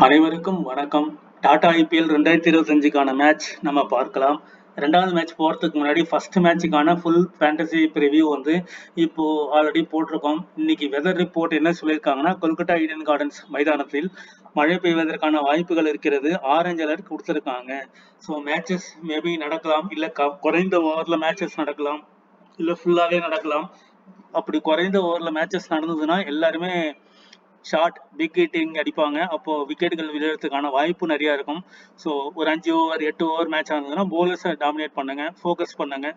அனைவருக்கும் வணக்கம். Tata IPL 2025க்கான match நம்ம பார்க்கலாம். ரெண்டாவது மேட்ச் போகிறதுக்கு முன்னாடி ஃபர்ஸ்ட் மேட்சுக்கான ஃபுல் ஃபேண்டசி ப்ரிவியூ வந்து இப்போ ஆல்ரெடி போட்டிருக்கோம். இன்னைக்கு வெதர் ரிப்போர்ட் என்ன சொல்லியிருக்காங்கன்னா, கொல்கத்தா ஈடன் கார்டன்ஸ் மைதானத்தில் மழை பெய்வதற்கான வாய்ப்புகள் இருக்கிறது. ஆரஞ்சு அலர்ட் கொடுத்துருக்காங்க. ஸோ மேட்சஸ் மேபி நடக்கலாம், இல்லை குறைந்த ஓவரில் மேட்சஸ் நடக்கலாம், இல்லை ஃபுல்லாகவே நடக்கலாம். அப்படி குறைந்த ஓவரில் மேட்சஸ் நடந்ததுன்னா எல்லாருமே ஷார்ட் பிக் ஹிட்டிங் அடிப்பாங்க. அப்போ விக்கெட்டுகள் விழுறதுக்கான வாய்ப்பு நிறைய இருக்கும். ஸோ ஒரு 5 ஓவர் 8 ஓவர் மேட்ச் ஆனதுன்னா போலர்ஸை டாமினேட் பண்ணுங்க, ஃபோக்கஸ் பண்ணுங்க.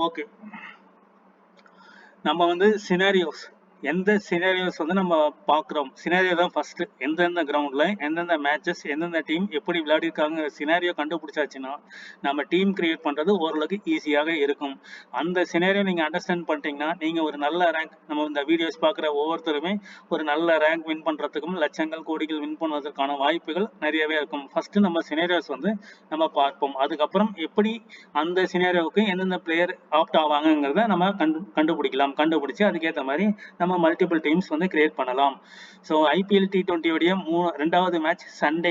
ஓகே, நம்ம வந்து சினாரியோஸ் எந்த சினாரியோஸ் வந்து நம்ம பார்க்குறோம். சினாரியோ தான் ஃபர்ஸ்ட். எந்தெந்த கிரவுண்டில் எந்தெந்த மேட்சஸ் எந்தெந்த டீம் எப்படி விளையாடிருக்காங்க சினாரியோ கண்டுபிடிச்சாச்சுன்னா நம்ம டீம் கிரியேட் பண்ணுறது ஓரளவுக்கு ஈஸியாக இருக்கும். அந்த சினாரியோ நீங்கள் அண்டர்ஸ்டாண்ட் பண்ணிட்டீங்கன்னா நீங்கள் ஒரு நல்ல ரேங்க், நம்ம இந்த வீடியோஸ் பார்க்குற ஒவ்வொருத்தருமே ஒரு நல்ல ரேங்க் வின் பண்ணுறதுக்கும் லட்சங்கள் கோடிகள் வின் பண்ணுவதற்கான வாய்ப்புகள் நிறையவே இருக்கும். ஃபர்ஸ்ட் நம்ம சினாரியோஸ் வந்து நம்ம பார்ப்போம். அதுக்கப்புறம் எப்படி அந்த சினாரியோவுக்கு எந்தெந்த பிளேயர் ஆப்ட் ஆவாங்கிறத நம்ம கண்டுபிடிக்கலாம். கண்டுபிடிச்சு அதுக்கேற்ற மாதிரி நம்ம மல்டிபிள் டீம்ஸ் வந்து கிரியேட் பண்ணலாம். ஸோ ஐபிஎல் T20 உடைய ரெண்டாவது மேட்ச் சண்டே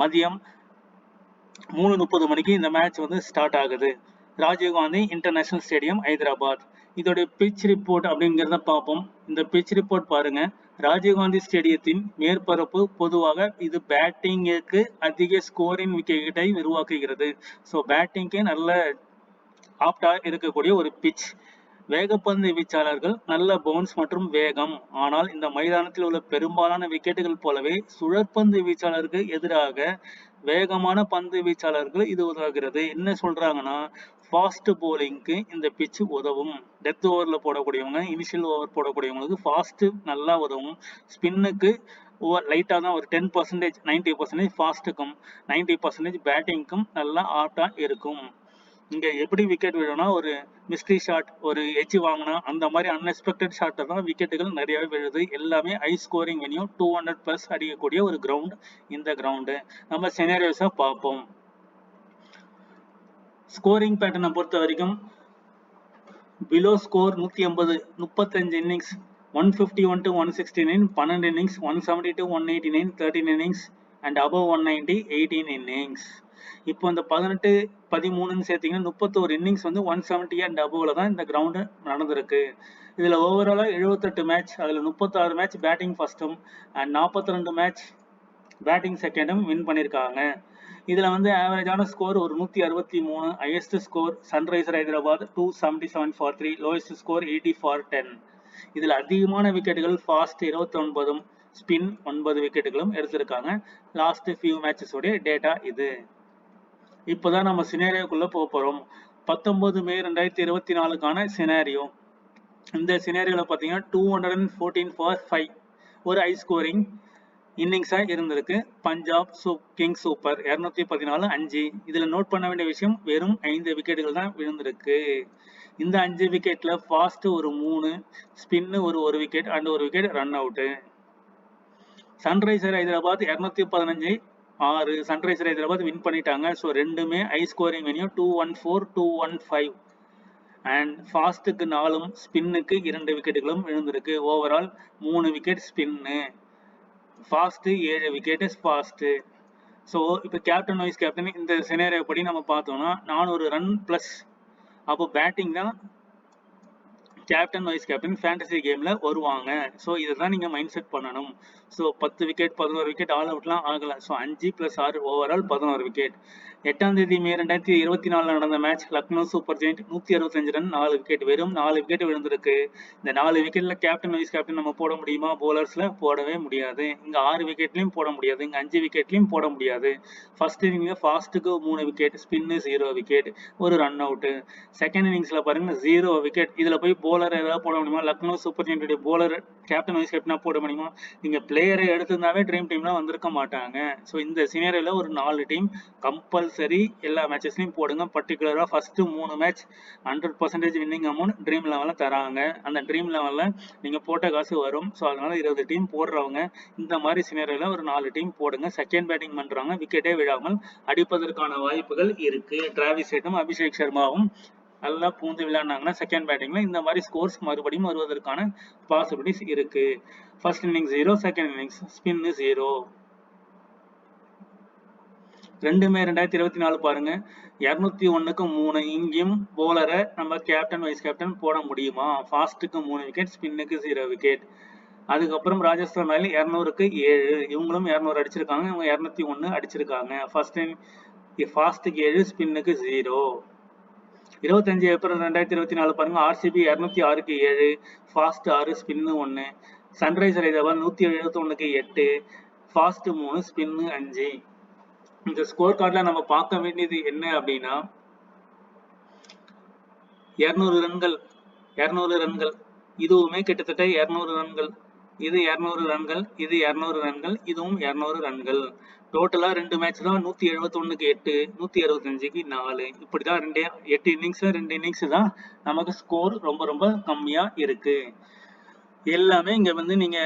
மதியம் 3:30 மணிக்கு இந்த மேட்ச் வந்து ஸ்டார்ட் ஆகுது. Rajiv Gandhi international stadium, Hyderabad. இதோடைய பிச் ரிப்போர்ட் அப்படிங்கிறத பார்ப்போம். இந்த பிச் ரிப்போர்ட் பாருங்க. ராஜீவ்காந்தி ஸ்டேடியத்தின் மேற்பரப்பு பொதுவாக இது பேட்டிங்குக்கு அதிக ஸ்கோரிங் விக்கெட்டை உருவாக்குகிறது. ஸோ பேட்டிங்க்கு நல்ல ஆப்டா இருக்கக்கூடிய ஒரு பிச். வேகப்பந்து வீச்சாளர்கள் நல்ல பவுன்ஸ் மற்றும் வேகம். ஆனால் இந்த மைதானத்தில் உள்ள பெரும்பாலான விக்கெட்டுகள் போலவே சுழற்பந்து வீச்சாளருக்கு எதிராக வேகமான பந்து வீச்சாளர்கள் இது உதவுகிறது. என்ன சொல்றாங்கன்னா, ஃபாஸ்ட் போலிங்க்கு இந்த பிச் உதவும். டெத் ஓவரில் போடக்கூடியவங்க, இனிஷியல் ஓவர் போடக்கூடியவங்களுக்கு ஃபாஸ்ட் நல்லா உதவும். ஸ்பின்னுக்கு லைட்டாக தான் ஒரு 10%, 90% ஃபாஸ்ட்டுக்கும் 90% பேட்டிங்க்கும் நல்லா ஆப்டா இருக்கும். இங்க எப்படி விக்கெட் விழுனா, ஒரு மிஸ்ட்ரி ஷாட், ஒரு எட்ஜ் வாங்கினா அந்த மாதிரி அன்எக்ஸ்பெக்டட் ஷாட்டை தான் விக்கெட்டுகள் நிறையவே விழுது. எல்லாமே ஹை ஸ்கோரிங் வென்யூ, 200+ அடிக்கக்கூடிய ஒரு கிரவுண்ட் இந்த கிரவுண்டு. நம்ம சினாரியோஸை பார்ப்போம். ஸ்கோரிங் பேட்டர்னை பொறுத்த வரைக்கும் below score 180, 35 innings 151 to 169, 12 innings 170 to 189, 13 innings and above 190, 18 innings. இப்போ இந்த 18, 13 சேர்த்தீங்கன்னா 31 இன்னிங்ஸ் வந்து 170 அண்ட் அபோவ்ல தான் இந்த கிரவுண்டு நடந்திருக்கு. இதில் ஓவராலாக 78 மேட்ச், அதில் 36 மேட்ச் பேட்டிங் ஃபர்ஸ்ட்டும் அண்ட் 42 மேட்ச் பேட்டிங் செகண்டும் வின் பண்ணியிருக்காங்க. இதில் வந்து ஆவரேஜான ஸ்கோர் ஒரு 163, highest score Sunriser Hyderabad 277 for 3, lowest score 80 for 10. இதில் அதிகமான விக்கெட்டுகள் ஃபாஸ்ட் 29, ஸ்பின் 9 விக்கெட்டுகளும் எடுத்திருக்காங்க. லாஸ்ட் ஃபியூ மேட்சஸ் உடைய டேட்டா இது. இப்போதான் நம்ம சினாரியோக்குள்ள போறோம். 19 மே 2024க்கான சினாரியோ. இந்த சினாரியோல பார்த்தீங்கன்னா 214 for 5 ஒரு ஹை ஸ்கோரிங் இன்னிங்ஸா இருந்திருக்கு. Punjab Kings super 214 5. இதுல நோட் பண்ண வேண்டிய விஷயம், வெறும் 5 விக்கெட்டுகள் தான் விழுந்திருக்கு. இந்த 5 விக்கெட்ல ஃபாஸ்ட் ஒரு 3, ஸ்பின்னு ஒரு விக்கெட் அண்ட் ஒரு wicket run out. Sunriser Hyderabad 215 6, Sunriser Hyderabad win பண்ணிட்டாங்க. ஸோ ரெண்டுமே ஹை ஸ்கோரிங் வென்யூ, 214, 215 அண்ட் ஃபாஸ்ட்டுக்கு 4, ஸ்பின்னுக்கு 2 விக்கெட்டுகளும் விழுந்திருக்கு. Overall 3 wicket spin, fast 7 wicket fast. So இப்போ கேப்டன் வைஸ் கேப்டன் இந்த சினாரியோ படி நம்ம பார்த்தோம்னா 400 ரன் ப்ளஸ். அப்போ பேட்டிங் தான் கேப்டன் வைஸ் கேப்டன் ஃபேண்டசி கேமில் வருவாங்க. ஸோ இதை தான் நீங்கள் மைண்ட் செட் பண்ணணும். ஸோ 10 விக்கெட் 11 விக்கெட் ஆல் அவுட்லாம் ஆகலை. So 5 + 6 overall 11 wicket. 8ஆம் தேதி மே 2024 நடந்த match Lucknow super giant 165 run 4 wicket, வெறும் 4 விக்கெட் விழுந்திருக்கு. இந்த 4 விக்கெட்டில் கேப்டன் வைஸ் கேப்டன் நம்ம போட முடியுமா? போலர்ஸில் போடவே முடியாது. இங்கே 6 விக்கெட்லையும் போட முடியாது, இங்கே 5 விக்கெட்லையும் போட முடியாது. ஃபர்ஸ்ட் இன்னிங்ஸில் ஃபாஸ்ட்டுக்கு 3 விக்கெட், ஸ்பின்னு 0 விக்கெட், ஒரு ரன் அவுட்டு. செகண்ட் இன்னிங்ஸில் பாருங்க 0 விக்கெட். இதில் போய் போலர் ஏதாவது போட முடியுமா? லக்னோ சூப்பர் ஜெயின்ட்டுடைய போலர் கேப்டன் வைஸ் கேப்டனாக போட முடியுமா? நீங்கள் பிளேயரை எடுத்திருந்தாவே ட்ரீம் டீம்லாம் வந்திருக்க மாட்டாங்க. ஸோ இந்த சினாரியோவில் ஒரு 4 டீம் கம்பல்சரி எல்லா மேட்சஸ்லையும் போடுங்க. பர்டிகுலராக first 3 match 100% winning amount dream லெவலில் தராங்க. அந்த ட்ரீம் லெவலில் நீங்கள் போட்ட காசு வரும். ஸோ அதனால 20 டீம் போடுறவங்க இந்த மாதிரி சினாரியோவில் ஒரு 4 டீம் போடுங்க. செகண்ட் பேட்டிங் பண்ணுறாங்க, விக்கெட்டே விழாமல் அடிப்பதற்கான வாய்ப்புகள் இருக்கு. டிராவிஸ் ஹெட்டும் அபிஷேக் சர்மாவும் நல்லா பூந்து விளையாடினாங்கன்னா செகண்ட் பேட்டிங்ல இந்த மாதிரி ஸ்கோர்ஸ் மறுபடியும் வருவதற்கான பாசிபிலிட்டிஸ் இருக்கு. First innings 0, second innings spin 0. ரெண்டுமே 2024 பாருங்க. 201க்கு 3. இங்கேயும் போலரை நம்ம கேப்டன் வைஸ் கேப்டன் போட முடியுமா? ஃபாஸ்ட்டுக்கு 3 விக்கெட், ஸ்பின்னுக்கு 0 விக்கெட். அதுக்கப்புறம் ராஜஸ்தான் ராயல் 200க்கு 7. இவங்களும் 200 அடிச்சிருக்காங்க, இவங்க 201 அடிச்சிருக்காங்க. ஃபர்ஸ்ட் டைம் ஃபாஸ்ட்டுக்கு 7, ஸ்பின்னுக்கு 0. 25 ஏப்ரல் 2024 பாருங்க. ஆர்சிபி 206க்கு 7, ஃபாஸ்ட் 6, ஸ்பின்னு 1. சன்ரைசர் ஹைதராபாத் 171க்கு 8, ஃபாஸ்ட் 3, ஸ்பின்னு 5. இந்த ஸ்கோர் கார்டில் நம்ம பார்க்க வேண்டியது என்ன அப்படின்னா 200 ரன்கள், 200 ரன்கள், இதுவுமே கிட்டத்தட்ட 200 ரன்கள், இது 200 ரன்கள், இது 200 ரன்கள், இதுவும் 200 ரன்கள். டோட்டலா 2 மேட்ச் தான் 171க்கு 8, 165க்கு 4. இப்படிதான் 8 இன்னிங்ஸ் 2 இன்னிங்ஸ் தான் நமக்கு ஸ்கோர் ரொம்ப ரொம்ப கம்மியா இருக்கு. எல்லாமே இங்க வந்து நீங்க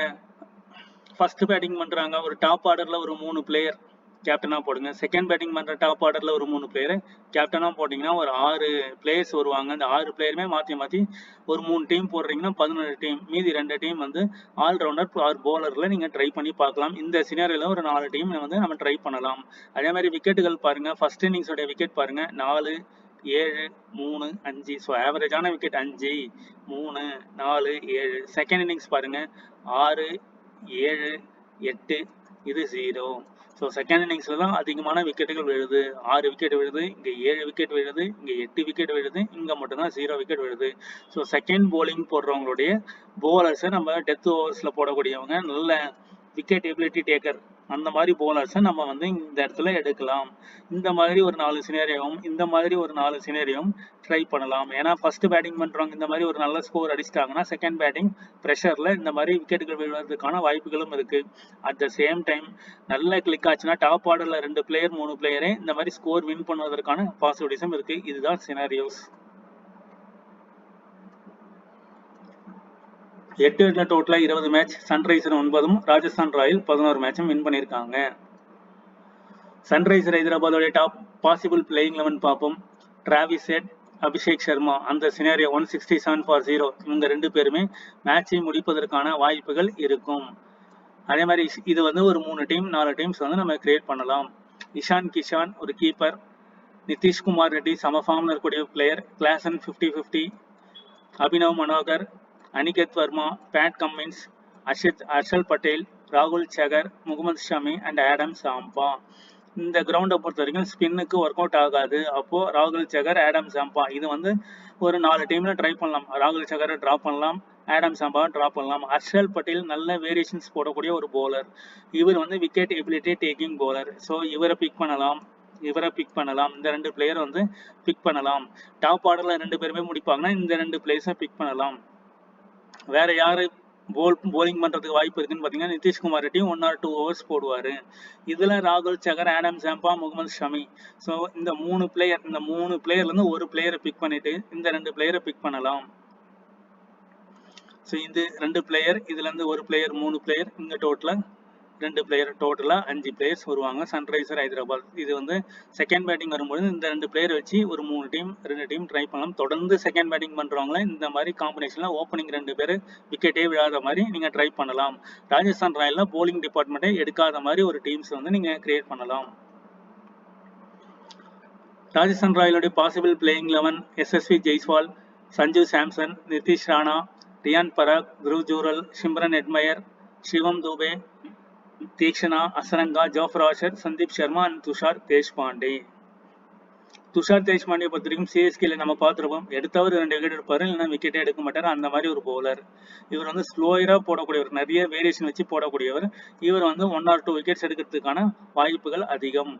ஃபர்ஸ்ட் பேட்டிங் பண்றாங்க, ஒரு டாப் ஆர்டர்ல ஒரு 3 பிளேயர் கேப்டனா போடுங்க. செகண்ட் பேட்டிங் பண்ற டாப் ஆர்டர்ல ஒரு 3 பிளேயர் கேப்டனா போட்டீங்கன்னா ஒரு 6 பிளேயர்ஸ் வருவாங்க. அந்த 6 பிளேயருமே மாத்தி ஒரு 3 டீம் போடுறீங்கன்னா 11 டீம், மீதி 2 டீம் வந்து ஆல்ரவுண்டர் ஆர் போலர்ல நீங்க ட்ரை பண்ணி பார்க்கலாம். இந்த சினாரியோல ஒரு 4 டீம் வந்து நம்ம ட்ரை பண்ணலாம். அதே மாதிரி விக்கெட்டுகள் பாருங்க. ஃபர்ஸ்ட் இன்னிங்ஸோட விக்கெட் பாருங்க 4, 7, 3, 5. ஸோ ஆவரேஜான விக்கெட் 5, 3, 4, 7. செகண்ட் இன்னிங்ஸ் பாருங்க 6, 7, 8, இது 0. ஸோ செகண்ட் இன்னிங்ஸ்ல தான் அதிகமான விக்கெட்டுகள் விழுது. 6 விக்கெட் விழுது, இங்க 7 விக்கெட் விழுது, இங்க 8 விக்கெட் விழுது, இங்க மட்டும்தான் 0 விக்கெட் விழுது. ஸோ செகண்ட் போலிங் போடுறவங்களுடைய போலர்ஸை நம்ம டெத் ஓவர்ஸ்ல போடக்கூடியவங்க நல்ல விக்கெட் எபிலிட்டி டேக்கர், அந்த மாதிரி போலர்ஸை நம்ம வந்து இந்த இடத்துல எடுக்கலாம். இந்த மாதிரி ஒரு 4 சினேரியோவும் இந்த மாதிரி ஒரு 4 சினேரியோவும் ட்ரை பண்ணலாம். ஏன்னா ஃபர்ஸ்ட் பேட்டிங் பண்றவங்க இந்த மாதிரி ஒரு நல்ல ஸ்கோர் அடிச்சிட்டாங்கன்னா செகண்ட் பேட்டிங் ப்ரெஷர்ல இந்த மாதிரி விக்கெட்டுகள் விழுவதற்கான வாய்ப்புகளும் இருக்கு. அட் த சேம் டைம் நல்ல கிளிக் ஆச்சுன்னா டாப் ஆர்டர்ல 2 பிளேயர் 3 பிளேயரே இந்த மாதிரி ஸ்கோர் வின் பண்ணுவதற்கான பாசிபிலிட்டிஸும் இருக்கு. இதுதான் சினாரியோஸ். 8 டோட்டலா 20 மேட்ச், சன்ரைசர் 9, ராஜஸ்தான் ராயல் 11 மேட்சும் வின் பண்ணியிருக்காங்க. சன்ரைசர் ஹைதராபாதோட டாப் பாசிபிள் பிளேயிங் 11 பார்ப்போம். டிராவிஸ் ஹெட், அபிஷேக் சர்மா, அந்த சினாரியோ 167 for 0. இவங்க 2 பேருமே மேட்சை முடிப்பதற்கான வாய்ப்புகள் இருக்கும். அதே மாதிரி இது வந்து ஒரு 3 டீம் 4 டீம்ஸ் வந்து நம்ம கிரியேட் பண்ணலாம். இஷான் கிஷான் ஒரு கீப்பர், நிதிஷ்குமார் ரெட்டி சம ஃபார்ம்ல இருக்கக்கூடிய player, Klaasen 50-50, Abhinav Manohar, Aniket Varma, Pat Cummins, Harshal Patel, ராகுல் Chahar, Mohammed Shami and Adam Zampa. இந்த கிரவுண்டை பொறுத்த வரைக்கும் ஸ்பின்னுக்கு ஒர்க் அவுட் ஆகாது. அப்போ ராகுல் சகர், ஆடம் சாம்பா இது வந்து ஒரு 4 டீம்ல ட்ரை பண்ணலாம். ராகுல் சகரை ட்ராப் பண்ணலாம், ஆடம் சாம்பாவை ட்ராப் பண்ணலாம். ஹர்ஷல் பட்டேல் நல்ல வேரியேஷன்ஸ் போடக்கூடிய ஒரு போலர். இவர் வந்து wicket ability taking bowler. So இவரை பிக் பண்ணலாம், இந்த 2 பிளேயர் வந்து பிக் பண்ணலாம். டாப் ஆர்டர்ல 2 பேருமே முடிப்பாங்கன்னா இந்த 2 பிளேயர்ஸை பிக் பண்ணலாம். வேற யாரு போலிங் பண்றதுக்கு வாய்ப்பு இருக்குன்னு பாத்தீங்கன்னா நிதிஷ்குமார் ரெட்டி 1 or 2 overs போடுவாரு. இதுல ராகுல் Chahar, Adam Zampa, Mohammed Shami. So இந்த 3 பிளேயர்ல இருந்து ஒரு பிளேயரை பிக் பண்ணிட்டு இந்த 2 பிளேயரை பிக் பண்ணலாம். ஸோ இது 2 பிளேயர், இதுல இருந்து ஒரு பிளேயர், 3 பிளேயர், இங்க டோட்டலா 2 பிளேயர், டோட்டலா 5 பிளேயர்ஸ் வருவாங்க. சன்ரைசர் ஹைதராபாத் இது வந்து செகண்ட் பேட்டிங் வரும்போது இந்த 2 பிளேயர் வச்சு ஒரு 3 டீம் 2 டீம் ட்ரை பண்ணலாம். தொடர்ந்து செகண்ட் பேட்டிங் பண்றவங்கள இந்த மாதிரி காம்பினேஷன்ல ஓப்பனிங் 2 பேர் விக்கெட்டே விழாத மாதிரி நீங்க ட்ரை பண்ணலாம். ராஜஸ்தான் ராயல்ல போலிங் டிபார்ட்மெண்ட்டே எடுக்காத மாதிரி ஒரு டீம்ஸ் வந்து நீங்க கிரியேட் பண்ணலாம். ராஜஸ்தான் ராயலுடைய possible playing 11: Yashasvi Jaiswal, Sanju Samson, Nitish Rana, Riyan Parag, Dhruv Jurel, Shimron Hetmyer, Shivam Dube, Theekshana, Hasaranga, Jofra Archer, Sandeep Sharma and Tushar Deshpande. Tushar Deshpande பொறுத்த வரைக்கும் சிஎஸ்கேல நம்ம பார்த்துருப்போம், எடுத்தவர் 2 விக்கெட் எடுப்பாரு, இல்லைன்னா விக்கெட்டே எடுக்க மாட்டாரு. அந்த மாதிரி ஒரு பவுலர். இவர் வந்து ஸ்லோயரா போடக்கூடியவர், நிறைய வேரியேஷன் வச்சு போடக்கூடியவர். இவர் வந்து 1 or 2 விக்கெட்ஸ் எடுக்கிறதுக்கான வாய்ப்புகள் அதிகம்.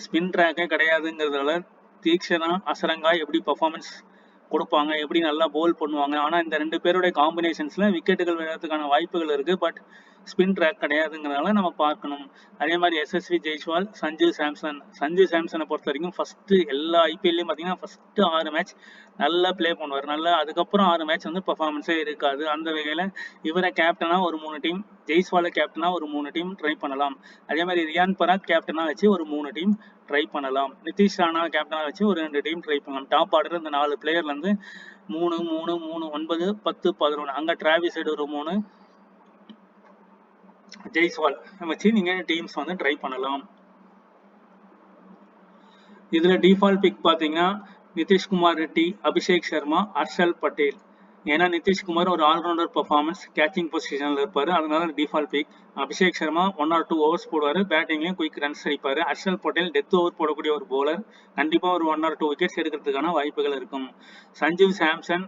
ஸ்பின் ட்ராக்கே கிடையாதுங்கிறதுனால தீக்ஷனா, அசரங்கா எப்படி பர்ஃபார்மன்ஸ் கொடுப்பாங்க, எப்படி நல்லா போல் பண்ணுவாங்க. ஆனா இந்த 2 பேருடைய காம்பினேஷன்ஸ்ல விக்கெட்டுகள் விழுறதுக்கான வாய்ப்புகள் இருக்கு. பட் ஸ்பின் ட்ராக் கிடையாதுங்கிறதுனால நம்ம பார்க்கணும். அதே மாதிரி எஸ்எஸ்வி ஜெய்ஸ்வால், சஞ்சு சாம்சனை பொறுத்த வரைக்கும் ஃபர்ஸ்ட் எல்லா ஐபிஎல்லையும் பார்த்தீங்கன்னா ஃபர்ஸ்ட் 6 மேட்ச் நல்லா பிளே பண்ணுவார். நல்லா அதுக்கப்புறம் 6 மேட்ச் வந்து பர்ஃபார்மன்ஸே இருக்காது. அந்த வகையில இவரை கேப்டனா ஒரு 3 டீம், ஜெய்ஸ்வாலை கேப்டனா ஒரு 3 டீம் ட்ரை பண்ணலாம். அதே மாதிரி ரியான் பராக் கேப்டனா வச்சு ஒரு 3 டீம் ட்ரை பண்ணலாம். நிதிஷ் ராணா கேப்டனா வச்சு ஒரு 2 டீம் ட்ரை பண்ணலாம். டாப் ஆர்டர் இந்த 4 பிளேயர்ல இருந்து 3, 3, 3, 9, 10, 11 அங்க டிராவிஸ் ஹெட் ஒரு 3, ஜெய்ஸ்வால் வச்சு நீங்க டீம்ஸ் வந்து ட்ரை பண்ணலாம். இதுல டிஃபால்ட் பிக் பாத்தீங்கன்னா நிதிஷ்குமார் ரெட்டி, அபிஷேக் சர்மா, ஹர்ஷல் பட்டேல். ஏன்னா நிதிஷ்குமார் ஒரு ஆல்ரவுண்டர் பெர்ஃபார்மன்ஸ், கேச்சிங் பொசிஷன்ல இருப்பாரு, அதனால default pick. Abhishek Sharma 1 or 2 overs போடுவாரு, பேட்டிங்லயும் குயிக் ரன்ஸ் அடிப்பாரு. ஹர்ஷல் பட்டேல் டெத் ஓவர் போடக்கூடிய ஒரு போலர், கண்டிப்பா ஒரு 1 or 2 விக்கெட்ஸ் எடுக்கிறதுக்கான வாய்ப்புகள் இருக்கும். சஞ்சீவ் சாம்சன்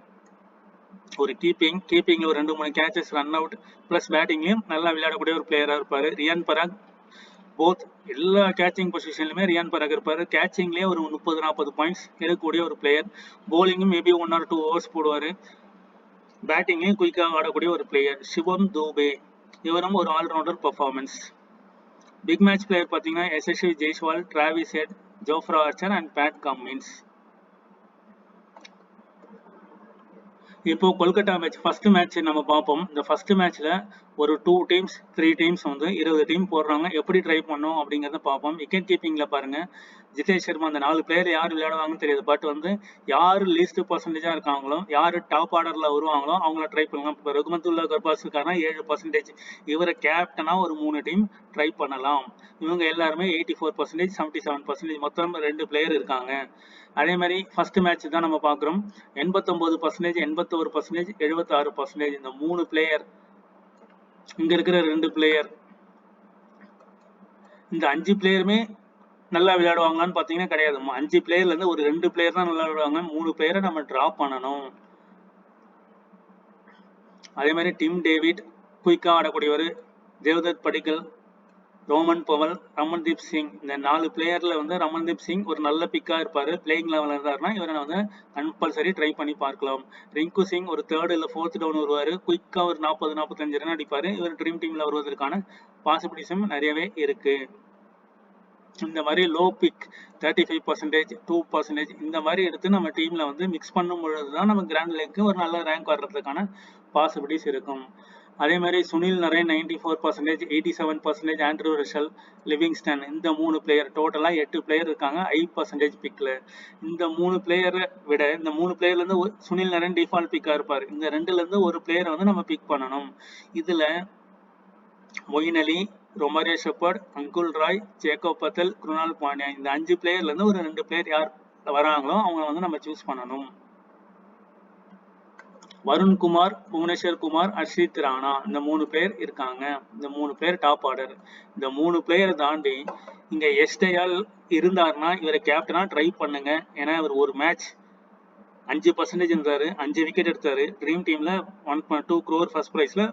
ஒரு கீப்பிங்ல ஒரு 2-3 கேச்சஸ், ரன் அவுட் பிளஸ் பேட்டிங்லயும் நல்லா விளையாடக்கூடிய ஒரு பிளேயரா இருப்பாரு. ரியான் பராக் போத் எல்லா கேச்சிங் பொசிஷன்லயுமே ரியான் பராக் இருப்பாரு. கேச்சிங்லயே ஒரு 30-40 பாயிண்ட்ஸ் எடுக்கக்கூடிய ஒரு பிளேயர். போலிங்கும் மேபி 1 or 2 ஓவர்ஸ் போடுவாரு, பேட்டிங்லயும் குயிக்காக ஆடக்கூடிய ஒரு பிளேயர். சிவம் தூபே இவரும் ஒரு all rounder performance. Big match player பாத்தீங்கன்னா Yashasvi Jaiswal, Travis Head, Jofra Archer and Pat Cummins. இப்போ கொல்கத்தா மேட்ச் ஃபர்ஸ்ட் மேட்ச் நம்ம பார்ப்போம். இந்த ஃபர்ஸ்ட் மேட்ச்ல ஒரு 2 டீம்ஸ் 3 டீம்ஸ் வந்து 20 டீம் போடுறாங்க. எப்படி ட்ரை பண்ணோம் அப்படிங்கறத பார்ப்போம். விக்கெட் கீப்பிங்ல பாருங்க, ஜிதேஷ் சர்மா. அந்த 4 பிளேயர் யார் விளையாடுவாங்கன்னு தெரியாது, பட் வந்து யாரு லீஸ்ட் பர்சன்டேஜா இருக்காங்களோ, யாரு டாப் ஆர்டர்ல வருவாங்களோ அவங்கள ட்ரை பண்ணலாம். இப்போ ரகுமத்துல்லா கர்பாஸ் இருக்காருன்னா 7%, இவரை கேப்டனா ஒரு 3 டீம் ட்ரை பண்ணலாம். இவங்க எல்லாருமே 84%, 77%, மொத்தம் 2 பிளேயர் இருக்காங்க. அதே மாதிரி ஃபர்ஸ்ட் மேட்ச் தான் நம்ம பார்க்குறோம். 89%, 81%, 76%. இந்த 3 பிளேயர், இங்க இருக்கிற 2 பிளேயர், இந்த 5 பிளேயருமே நல்லா விளையாடுவாங்களான்னு பாத்தீங்கன்னா கிடையாது. 5 பிளேயர்ல இருந்து ஒரு 2 பிளேயர் தான் நல்லா விளையாடுவாங்க. 3 பிளேயரை நம்ம டிராப் பண்ணணும். அதே மாதிரி டிம் டேவிட் குயிக்கா ஆடக்கூடியவர், தேவ்தத் படிக்கல், ரோமன் பவல், ரமன்தீப் சிங். இந்த 4 பிளேயர்ல வந்து ரமன்தீப் சிங் ஒரு நல்ல பிக்கா இருப்பாரு. பிளேயிங் லெவலில் இருந்தாருன்னா இவரை வந்து கம்பல்சரி ட்ரை பண்ணி பார்க்கலாம். ரிங்கு சிங் ஒரு 3rd இல்ல 4th டவுன் வருவாரு, குயிக்கா ஒரு 40-45 ரன் அடிப்பாரு. இவர் ட்ரீம் டீம்ல வருவதற்கான பாசிபிலிட்டிஸும் நிறையவே இருக்கு. இந்த மாதிரி லோ பிக் 35%, 2%, இந்த மாதிரி எடுத்து நம்ம டீம்ல வந்து மிக்ஸ் பண்ணும் பொழுதுதான் நம்ம கிராண்ட் லீக்கு ஒரு நல்ல ரேங்க் வர்றதுக்கான பாசிபிலிட்டிஸ் இருக்கும். அதே மாதிரி Sunil Narine 94%, 87%, Andre Russell, Livingstone. இந்த 3 பிளேயர், டோட்டலா 8 பிளேயர் இருக்காங்க 5% பிக்ல. இந்த 3 பிளேயரை விட இந்த 3 பிளேயர்ல இருந்து சுனில் நரேன் டிஃபால்ட் பிக்கா இருப்பாரு. இந்த 2ல இருந்து ஒரு பிளேயரை வந்து நம்ம பிக் பண்ணணும். இதுல Moeen Ali, Romario Shepherd, Anukul Roy, Jacob Bethell, Krunal Pandya. இந்த 5 பிளேயர்ல இருந்து ஒரு 2 பிளேயர் யார் வராங்களோ அவங்க வந்து நம்ம சூஸ் பண்ணணும். வருண் குமார், புவனேஸ்வர் குமார், அர்ஷித் ராணா. இந்த 3 பிளேயர் இருக்காங்க. இந்த 3 பிளேயர் டாப் ஆர்டர். இந்த 3 பிளேயரை தாண்டி இங்க எஸ்டேயால் இருந்தாருன்னா இவரை கேப்டனா ட்ரை பண்ணுங்க. ஏன்னா இவர் ஒரு மேட்ச் 5% இருந்தாரு, 5 விக்கெட் எடுத்தாரு. ட்ரீம் டீம்ல 1.2 crore ஃபர்ஸ்ட் பிரைஸ்ல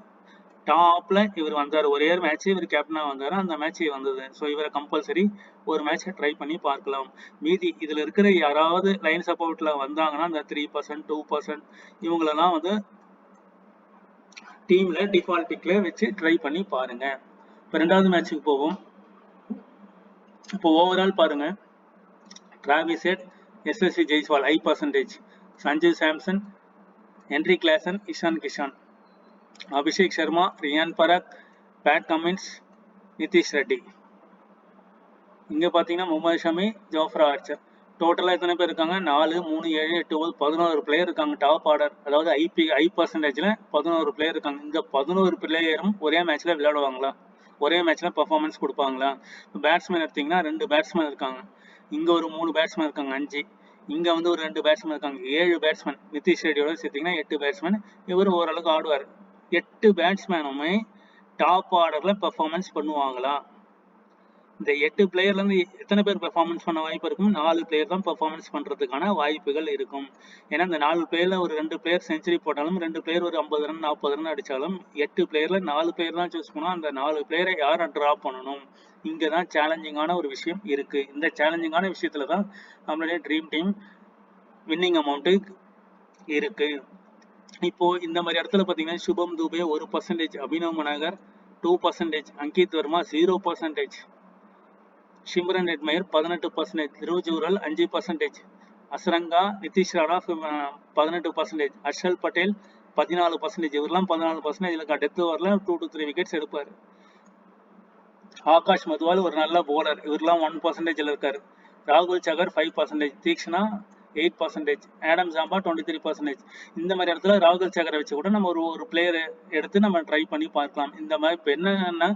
டாப்ல இவர் வந்தாரு. ஒரே ஒரு மேட்ச் இவர் கேப்டனா வந்தாரு, அந்த மேட்ச் வந்தது. ஸோ இவரை கம்பல்சரி ஒரு மேட்ச் ட்ரை பண்ணி பார்க்கலாம். மீதி இதுல இருக்கிற யாராவது லைன் சப்போர்ட்ல வந்தாங்கன்னா இந்த 3%, 2% இவங்களெல்லாம் வந்து டீம்ல டிஃபால்ட் பிக்ல வச்சு ட்ரை பண்ணி பாருங்க. இப்போ 2வது மேட்சுக்கு போவோம். இப்போ ஓவரால் பாருங்க, Travis Head, Yashasvi Jaiswal 5%, Sanjeev Samson, Henry Klaasen, Ishan Kishan, Abhishek Sharma, Riyan Parag, Pat Cummins, Nitish Reddy. இங்க பாத்தீங்கன்னா முகமது ஷமி, ஜோஃப்ரா ஆர்ச்சர். டோட்டலா எத்தனை பேர் இருக்காங்க? 4, 3, 7, 8, 9, 11 பிளேயர் இருக்காங்க டாப் ஆர்டர். அதாவது ஐ பர்சன்டேஜ்ல 11 பிளேயர் இருக்காங்க. இந்த 11 பிளேயரும் ஒரே மேட்ச்ல விளையாடுவாங்களா? ஒரே மேட்ச்ல பெர்ஃபார்மன்ஸ் கொடுப்பாங்களா? பேட்ஸ்மேன் எடுத்தீங்கன்னா 2 பேட்ஸ்மேன் இருக்காங்க. இங்க ஒரு 3 பேட்ஸ்மேன் இருக்காங்க, 5. இங்க வந்து ஒரு 2 பேட்ஸ்மேன் இருக்காங்க, 7 பேட்ஸ்மேன். நிதிஷ் ரெட்டியோட சேர்த்தீங்கன்னா 8 பேட்ஸ்மேன். இவர் ஓரளவுக்கு ஆடுவார். 8 பேட்ஸ்மேனுமே டாப் ஆர்டர்ல பெர்ஃபார்மன்ஸ் பண்ணுவாங்களா? இந்த 8 பிளேயர்ல இருந்து எத்தனை பேர் பெர்ஃபார்மன்ஸ் பண்ண வாய்ப்பு இருக்கும்? 4 பிளேயர் தான் பெர்ஃபார்மன்ஸ் பண்றதுக்கான வாய்ப்புகள் இருக்கும். ஏன்னா இந்த 4 பிளேயர்ல ஒரு 2 பிளேயர் செஞ்சுரி போட்டாலும், 2 பிளேயர் ஒரு 50 ரன் 40 ரன் அடிச்சாலும் 8 பிளேயர்ல 4 பிளேயர் தான் சூஸ் பண்ணா அந்த 4 பிளேயரை யாரை டிராப் பண்ணணும்? இங்கதான் சேலஞ்சிங்கான ஒரு விஷயம் இருக்கு. இந்த சேலஞ்சிங்கான விஷயத்துலதான் நம்மளுடைய ட்ரீம் டீம் வின்னிங் அமௌண்ட் இருக்கு. இப்போ இந்த மாதிரி இடத்துல பாத்தீங்கன்னா சுபம் துபே 1%, அபினவ் மனகர் 2%, அங்கித் வர்மா 0%, ஷிம்ரன் ஹெட்மயர் 18%, த்ருவ் ஜூரல் 5%, அஸ்ரங்கா, நிதிஷ் ராணா 18%, ஹர்ஷல் பட்டேல் 14%. இவரெல்லாம் 14% டெத் ஓவர்ல 2 to 3 விக்கெட்ஸ் எடுப்பாரு. ஆகாஷ் மதுவால் ஒரு நல்ல போலர், இவரெல்லாம் 1%ல இருக்காரு. ராகுல் சகர் 5%, தீக்ஷனா 8%, ஆடம் ஜாம்பா 23%. இந்த மாதிரி இடத்துல ராகுல் சேகரை வச்சு கூட நம்ம ஒரு பிளேயர் எடுத்து நம்ம ட்ரை பண்ணி பார்க்கலாம். இந்த மாதிரி இப்போ என்னன்னா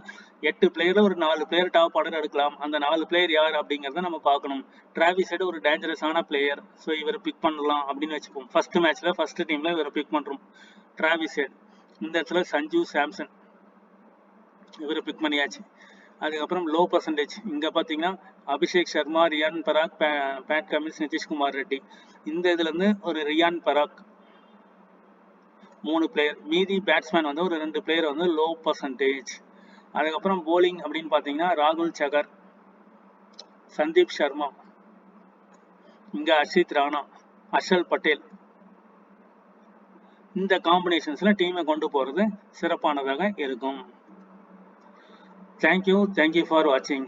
8 பிளேயர்ல ஒரு 4 பிளேயர் டாப் ஆர்டர் எடுக்கலாம். அந்த 4 பிளேயர் யார் அப்படிங்கிறத நம்ம பார்க்கணும். டிராவிஸ் ஹெட் ஒரு டேஞ்சரஸான பிளேயர், ஸோ இவர் பிக் பண்ணலாம் அப்படின்னு வச்சுப்போம். ஃபர்ஸ்ட் மேட்ச்ல ஃபர்ஸ்ட் டீம்ல இவரை பிக் பண்றோம், டிராவிஸ் ஹெட். இந்த இடத்துல சஞ்சு சாம்சன் இவரை பிக் பண்ணியாச்சு. அதுக்கப்புறம் லோ பர்சன்டேஜ் இங்கே பார்த்தீங்கன்னா அபிஷேக் சர்மா, ரியான் பராக், பேட் கமின்ஸ், நிதிஷ்குமார் ரெட்டி. இந்த இதுலேருந்து ஒரு ரியான் பராக் 3 பிளேயர், மீதி பேட்ஸ்மேன் வந்து ஒரு 2 பிளேயர் வந்து லோ பர்சன்டேஜ். அதுக்கப்புறம் போலிங் அப்படின்னு பார்த்தீங்கன்னா ராகுல் சகர், சந்தீப் சர்மா, இங்கே அர்ஷித் ராணா, ஹர்ஷல் பட்டேல். இந்த காம்பினேஷன்ஸில் டீமை கொண்டு போகிறது சிறப்பானதாக இருக்கும். Thank you for watching.